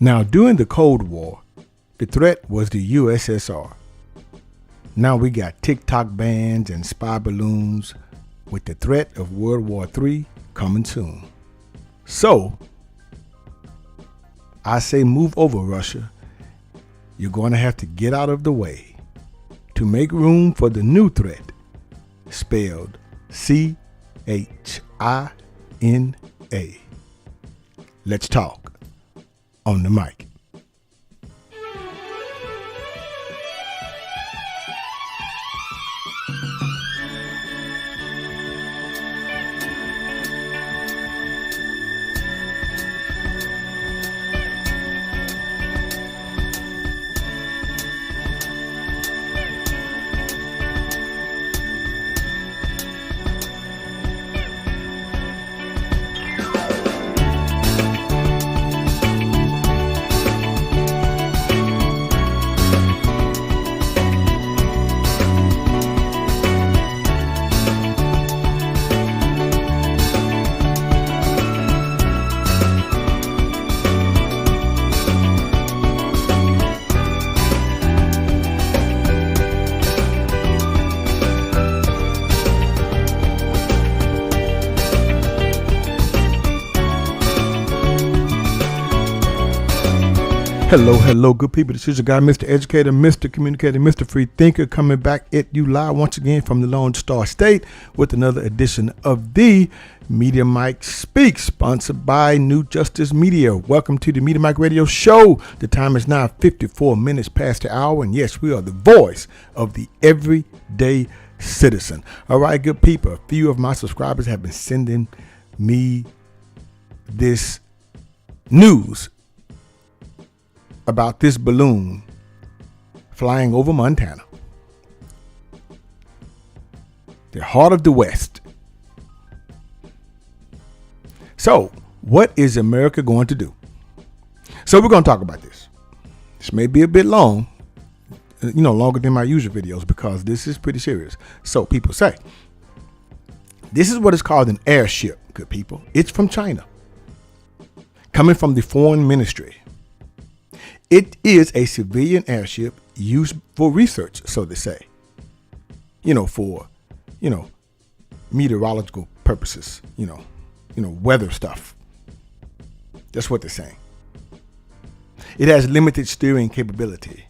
Now, during the Cold War, the threat was the USSR. Now we got TikTok bans and spy balloons with the threat of World War III coming soon. So, I say move over, Russia. You're going to have to get out of the way to make room for the new threat, spelled China. Let's talk on the mic. Hello, good people. This is your guy, Mr. Educator, Mr. Communicator, Mr. Free Thinker, coming back at you live once again from the Lone Star State with another edition of the Media Mike Speaks, sponsored by New Justice Media. Welcome to the Media Mike Radio Show. The time is now 54 minutes past the hour, and yes, we are the voice of the everyday citizen. All right, good people. A few of my subscribers have been sending me this news about this balloon flying over Montana, the heart of the West. So, what is America going to do? So, we're going to talk about this. This may be a bit long, longer than my usual videos because this is pretty serious. So, people say, this is what is called an airship, good people. It's from China, coming from the foreign ministry. It is a civilian airship used for research, so they say. For meteorological purposes, weather stuff. That's what they're saying. It has limited steering capability.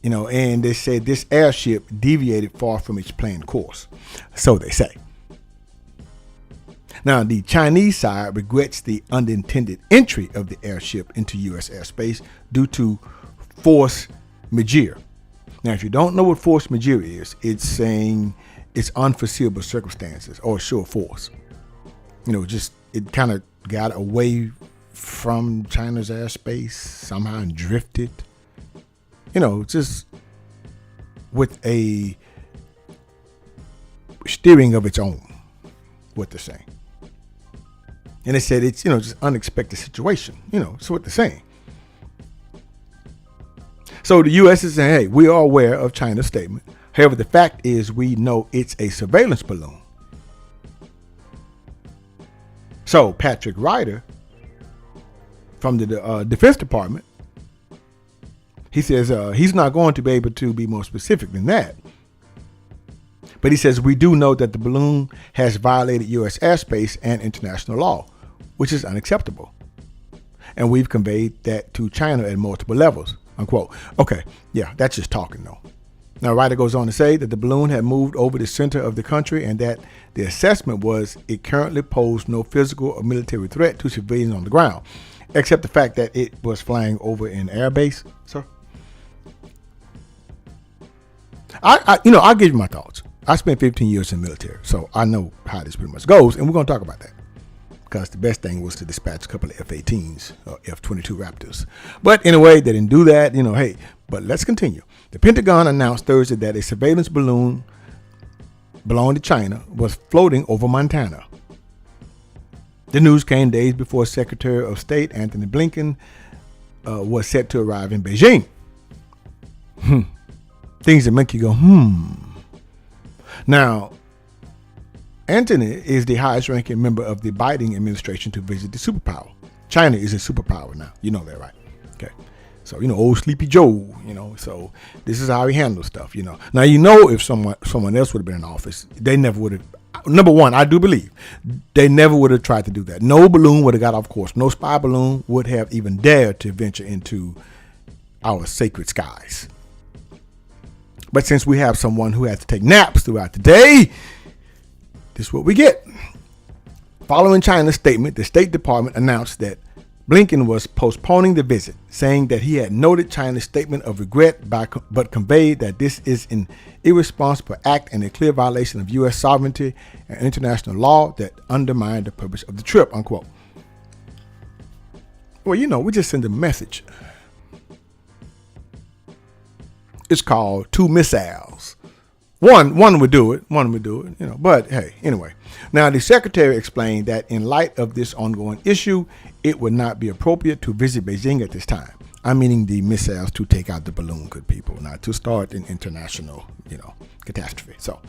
And they say this airship deviated far from its planned course, so they say. Now, the Chinese side regrets the unintended entry of the airship into U.S. airspace due to force majeure. Now, if you don't know what force majeure is, it's saying it's unforeseeable circumstances or show of force. It kind of got away from China's airspace somehow and drifted. Just with a steering of its own, what they're saying. And they said it's, just unexpected situation. That's what they're saying. So the U.S. is saying, hey, we are aware of China's statement. However, the fact is we know it's a surveillance balloon. So Patrick Ryder from the Defense Department, he says he's not going to be able to be more specific than that. But he says we do know that the balloon has violated U.S. airspace and international law, which is unacceptable. And we've conveyed that to China at multiple levels, unquote. Okay, yeah, that's just talking though. Now, Ryder goes on to say that the balloon had moved over the center of the country and that the assessment was it currently posed no physical or military threat to civilians on the ground, except the fact that it was flying over an airbase, sir. I'll give you my thoughts. I spent 15 years in the military, so I know how this pretty much goes, and we're going to talk about that. Because the best thing was to dispatch a couple of F-18s or F-22 Raptors. But anyway, they didn't do that, hey. But let's continue. The Pentagon announced Thursday that a surveillance balloon belonging to China was floating over Montana. The news came days before Secretary of State Antony Blinken was set to arrive in Beijing. Things that make you go, Now, Antony is the highest ranking member of the Biden administration to visit the superpower. China is a superpower now. You know that, right? Okay. So, old Sleepy Joe, so this is how he handles stuff, Now, if someone else would have been in office, they never would have. Number one, I do believe they never would have tried to do that. No balloon would have got off course. No spy balloon would have even dared to venture into our sacred skies. But since we have someone who has to take naps throughout the day, this is what we get. Following China's statement, the State Department announced that Blinken was postponing the visit, saying that he had noted China's statement of regret but conveyed that this is an irresponsible act and a clear violation of U.S. sovereignty and international law that undermined the purpose of the trip, unquote. Well, we just send a message. It's called two missiles. One would do it, but hey, anyway. Now, the secretary explained that in light of this ongoing issue, it would not be appropriate to visit Beijing at this time. I'm meaning the missiles to take out the balloon, good people, not to start an international, catastrophe. So,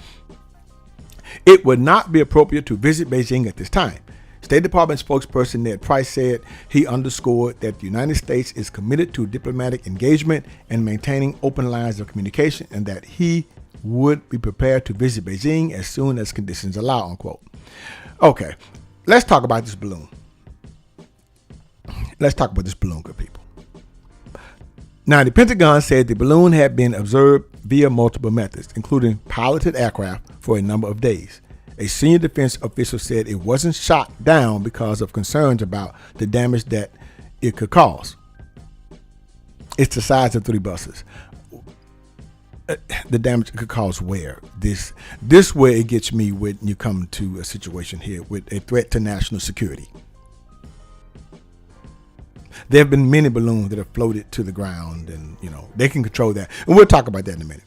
it would not be appropriate to visit Beijing at this time. State Department spokesperson Ned Price said he underscored that the United States is committed to diplomatic engagement and maintaining open lines of communication, and that he would be prepared to visit Beijing as soon as conditions allow, unquote. Okay, let's talk about this balloon. Good people. Now, the Pentagon said the balloon had been observed via multiple methods, including piloted aircraft, for a number of days. A senior defense official said it wasn't shot down because of concerns about the damage that it could cause. It's the size of 3 buses. The damage it could cause where? This where it gets me when you come to a situation here with a threat to national security. There have been many balloons that have floated to the ground, and they can control that. And we'll talk about that in a minute.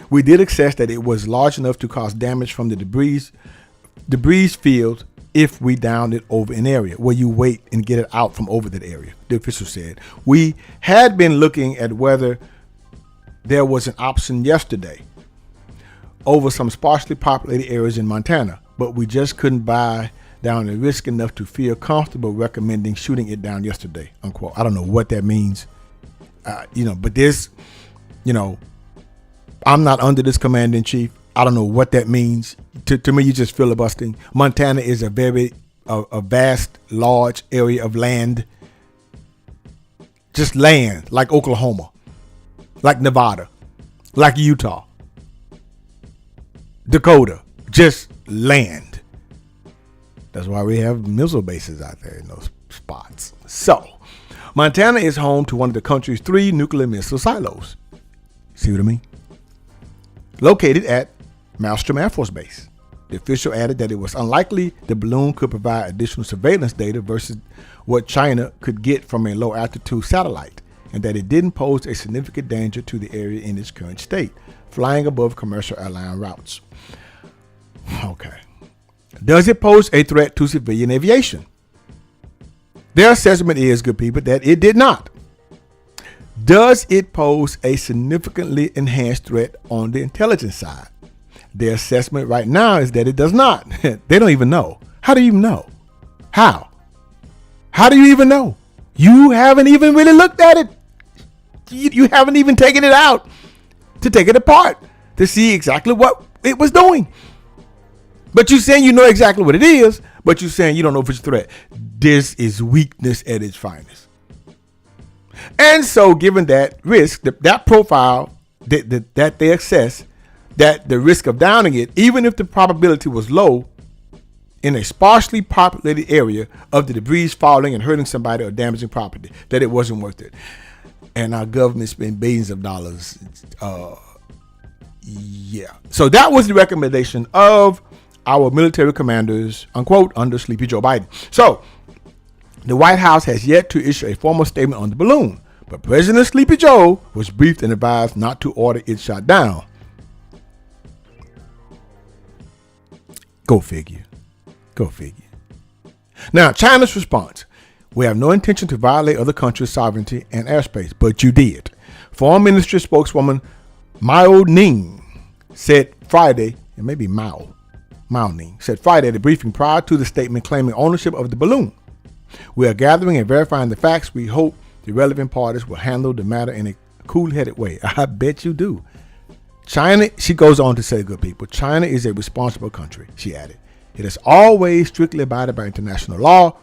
We did assess that it was large enough to cause damage from the debris field if we downed it over an area where you wait and get it out from over that area, the official said. We had been looking at whether there was an option yesterday over some sparsely populated areas in Montana, but we just couldn't buy down the risk enough to feel comfortable recommending shooting it down yesterday, unquote. I don't know what that means, but this, I'm not under this commander in chief. I don't know what that means. To me, you just filibustering. Montana is a very vast, large area of land. Just land, like Oklahoma, like Nevada, like Utah, Dakota, just land. That's why we have missile bases out there in those spots. So, Montana is home to one of the country's 3 nuclear missile silos. See what I mean? Located at Malmstrom Air Force Base. The official added that it was unlikely the balloon could provide additional surveillance data versus what China could get from a low altitude satellite, and that it didn't pose a significant danger to the area in its current state, flying above commercial airline routes. Okay. Does it pose a threat to civilian aviation? Their assessment is, good people, that it did not. Does it pose a significantly enhanced threat on the intelligence side? Their assessment right now is that it does not. They don't even know. How do you even know? How? How do you even know? You haven't even really looked at it. You haven't even taken it out to take it apart to see exactly what it was doing. But you're saying you know exactly what it is, but you're saying you don't know if it's a threat. This is weakness at its finest. And so given that risk, that profile that they assess, that the risk of downing it, even if the probability was low, in a sparsely populated area of the debris falling and hurting somebody or damaging property, that it wasn't worth it. And our government spent billions of dollars. Yeah. So that was the recommendation of our military commanders, unquote, under Sleepy Joe Biden. So the White House has yet to issue a formal statement on the balloon, but President Sleepy Joe was briefed and advised not to order it shot down. Go figure. Go figure. Now, China's response. We have no intention to violate other countries' sovereignty and airspace, but you did. Foreign Ministry spokeswoman Mao Ning said Friday, and maybe Mao Ning, said Friday at a briefing prior to the statement claiming ownership of the balloon. We are gathering and verifying the facts. We hope the relevant parties will handle the matter in a cool-headed way. I bet you do. China, she goes on to say, good people, China is a responsible country, she added. It has always strictly abided by international law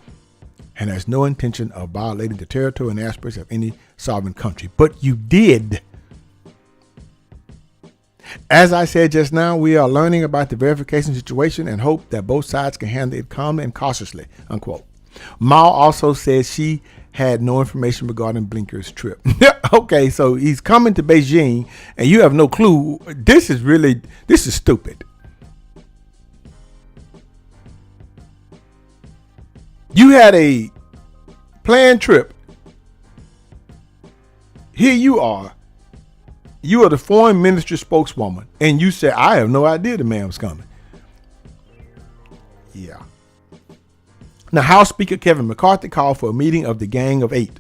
and has no intention of violating the territory and aspects of any sovereign country. But you did. As I said just now, we are learning about the verification situation and hope that both sides can handle it calmly and cautiously, unquote. Mao also said she had no information regarding Blinker's trip. Okay, so he's coming to Beijing and you have no clue. This is stupid. You had a planned trip. Here you are. You are the foreign ministry spokeswoman, and you said, I have no idea the man was coming. Yeah. Now, House Speaker Kevin McCarthy called for a meeting of the Gang of Eight.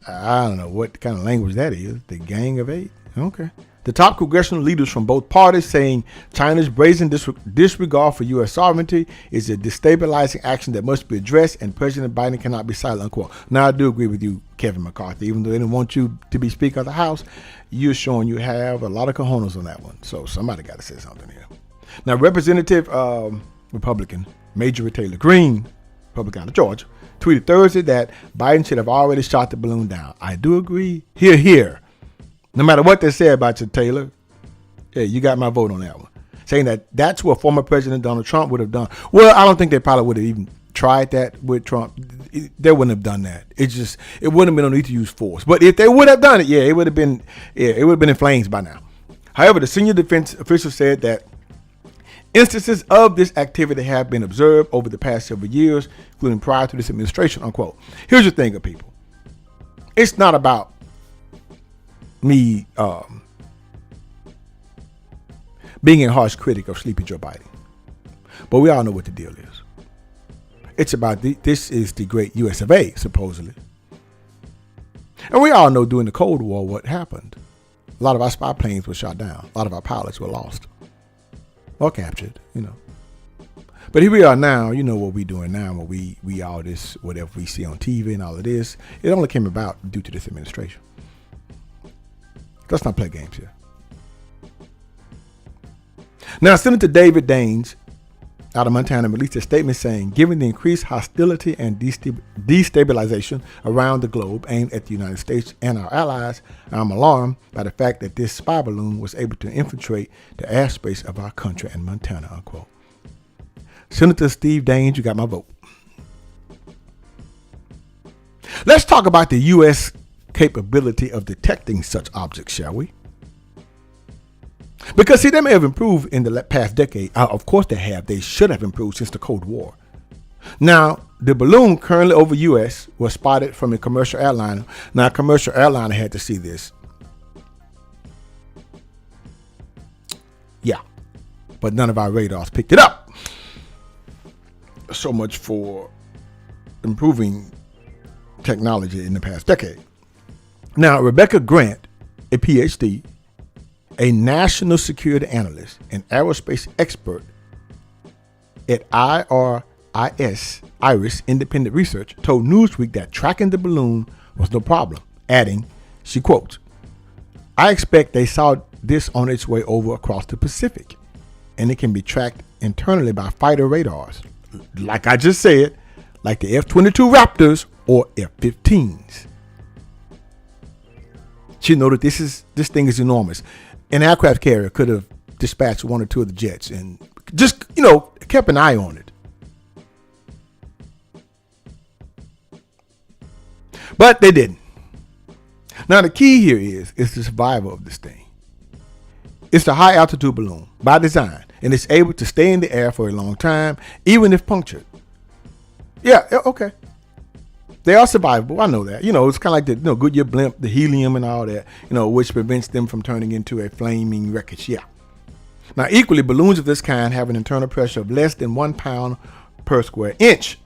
I don't know what kind of language that is. The Gang of Eight? Okay. The top congressional leaders from both parties saying China's brazen disregard for U.S. sovereignty is a destabilizing action that must be addressed, and President Biden cannot be silent, unquote. Now, I do agree with you, Kevin McCarthy. Even though they didn't want you to be Speaker of the House, you're showing you have a lot of cojones on that one. So somebody got to say something here. Now, Representative Republican Marjorie Taylor Greene, Republican out of Georgia, tweeted Thursday that Biden should have already shot the balloon down. I do agree. Hear, hear. No matter what they say about you, Taylor, yeah, you got my vote on that one. Saying that that's what former President Donald Trump would have done. Well, I don't think they probably would have even tried that with Trump. They wouldn't have done that. It wouldn't have been no need to use force. But if they would have done it, it would have been in flames by now. However, the senior defense official said that instances of this activity have been observed over the past several years, including prior to this administration, unquote. Here's the thing, people. It's not about me being a harsh critic of Sleepy Joe Biden. But we all know what the deal is. It's about this is the great US of A, supposedly. And we all know during the Cold War what happened. A lot of our spy planes were shot down. A lot of our pilots were lost or captured, But here we are now, what we're doing now, when we all this, whatever we see on TV and all of this, it only came about due to this administration. Let's not play games here. Now, Senator David Daines out of Montana released a statement saying, given the increased hostility and destabilization around the globe aimed at the United States and our allies, I'm alarmed by the fact that this spy balloon was able to infiltrate the airspace of our country and Montana, unquote. Senator Steve Daines, you got my vote. Let's talk about the U.S. capability of detecting such objects, shall we? Because, see, they may have improved in the past decade. Of course they have. They should have improved since the Cold War. Now, the balloon currently over U.S. was spotted from a commercial airliner. Now, a commercial airliner had to see this. Yeah. But none of our radars picked it up. So much for improving technology in the past decade. Now, Rebecca Grant, a PhD, a national security analyst and aerospace expert at Iris Independent Research, told Newsweek that tracking the balloon was no problem, adding, she quotes, I expect they saw this on its way over across the Pacific, and it can be tracked internally by fighter radars, like I just said, like the F-22 Raptors or F-15s. She noted this thing is enormous. An aircraft carrier could have dispatched one or two of the jets and just, kept an eye on it. But they didn't. Now, the key here is the survival of this thing. It's a high altitude balloon by design, and it's able to stay in the air for a long time, even if punctured. Yeah, okay. They are survivable. I know that. It's kind of like the Goodyear blimp, the helium and all that, which prevents them from turning into a flaming wreckage. Yeah. Now, equally, balloons of this kind have an internal pressure of less than 1 pound per square inch.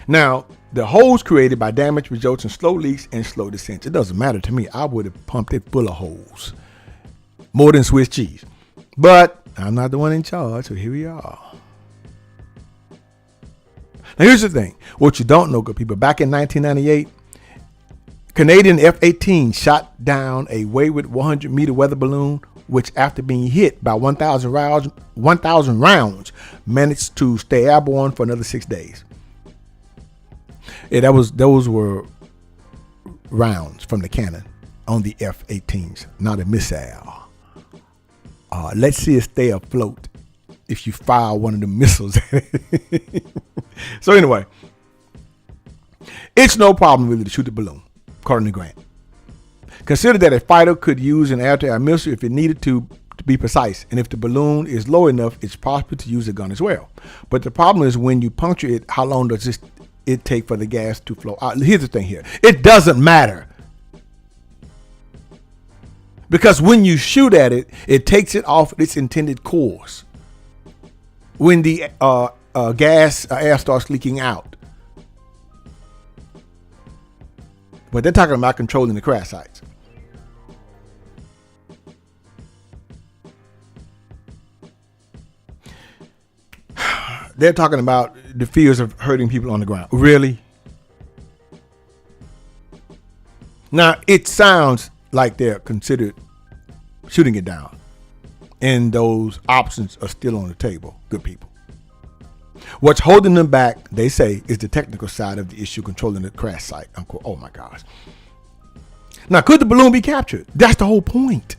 Now, the holes created by damage results in slow leaks and slow descents. It doesn't matter to me. I would have pumped it full of holes. More than Swiss cheese. But I'm not the one in charge, so here we are. Now, here's the thing. What you don't know, good people, back in 1998, Canadian F-18 shot down a wayward 100-meter weather balloon, which after being hit by 1,000 rounds, managed to stay airborne for another 6 days. Yeah, those were rounds from the cannon on the F-18s, not a missile. Let's see it stay afloat if you fire one of the missiles. So anyway, it's no problem really to shoot the balloon, according to Grant. Consider that a fighter could use an air-to-air missile if it needed to be precise, and if the balloon is low enough, it's possible to use a gun as well. But the problem is when you puncture it, how long does it take for the gas to flow out? Here's the thing here. It doesn't matter. Because when you shoot at it, it takes it off its intended course. When the air starts leaking out. But they're talking about controlling the crash sites. They're talking about the fears of hurting people on the ground. Really? Now, it sounds like they're considered shooting it down. And those options are still on the table, good people. What's holding them back, they say, is the technical side of the issue, controlling the crash site, unquote. Oh my gosh. Now, could the balloon be captured? That's the whole point.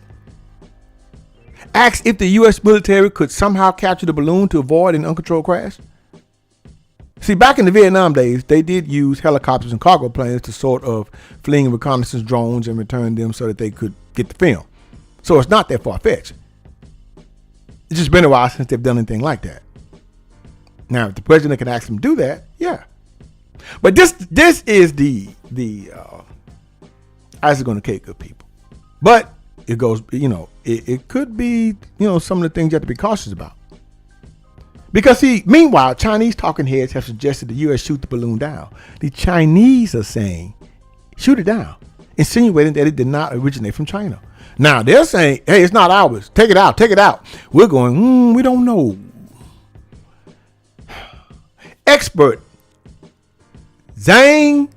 Ask if the U.S. military could somehow capture the balloon to avoid an uncontrolled crash. See, back in the Vietnam days, they did use helicopters and cargo planes to sort of fling reconnaissance drones and return them so that they could get the film. So it's not that far-fetched. It's just been a while since they've done anything like that. Now, if the president can ask them to do that, yeah. But this is the icing on the cake, good people. But it goes, it could be, some of the things you have to be cautious about. Because see, meanwhile, Chinese talking heads have suggested the U.S. shoot the balloon down. The Chinese are saying, shoot it down, insinuating that it did not originate from China. Now, they're saying, hey, it's not ours. Take it out. Take it out. We're going, we don't know. Expert Zhang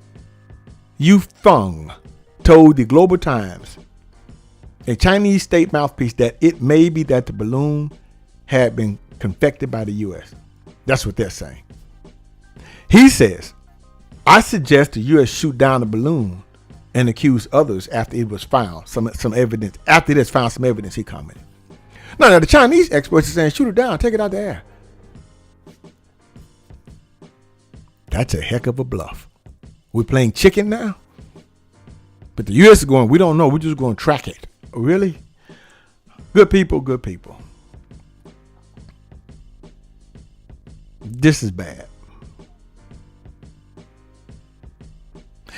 Yufeng told the Global Times, a Chinese state mouthpiece, that it may be that the balloon had been confected by the U.S. That's what they're saying. He says, I suggest the U.S. shoot down the balloon and accuse others after it was found some evidence. After it has found some evidence, he commented. Now, the Chinese experts are saying, shoot it down, take it out the air. That's a heck of a bluff. We're playing chicken now? But the U.S. is going, we don't know, we're just going to track it. Really? Good people, good people. This is bad.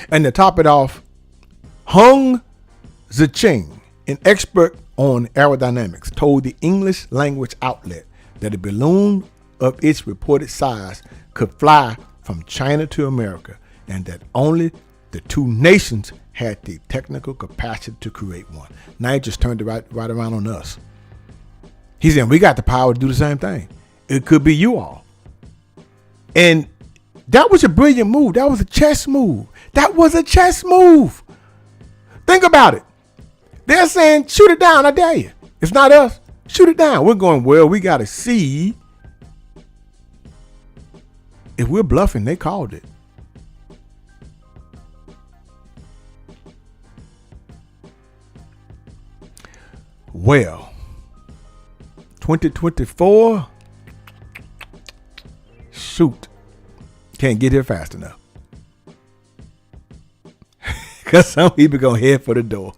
And to top it off, Hung Zicheng, an expert on aerodynamics, told the English language outlet that a balloon of its reported size could fly from China to America, and that only the two nations had the technical capacity to create one. Now he just turned it right around on us. He's saying we got the power to do the same thing. It could be you all. And that was a brilliant move. That was a chess move. That was a chess move. Think about it. They're saying, shoot it down, I dare you. It's not us. Shoot it down. We're going, well, we got to see. If we're bluffing, they called it. Well, 2024, shoot, can't get here fast enough. Because some people going to head for the door.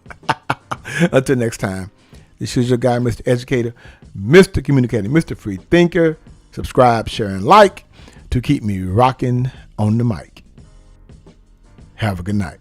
Until next time, this is your guy, Mr. Educator, Mr. Communicator, Mr. Free Thinker. Subscribe, share, and like to keep me rocking on the mic. Have a good night.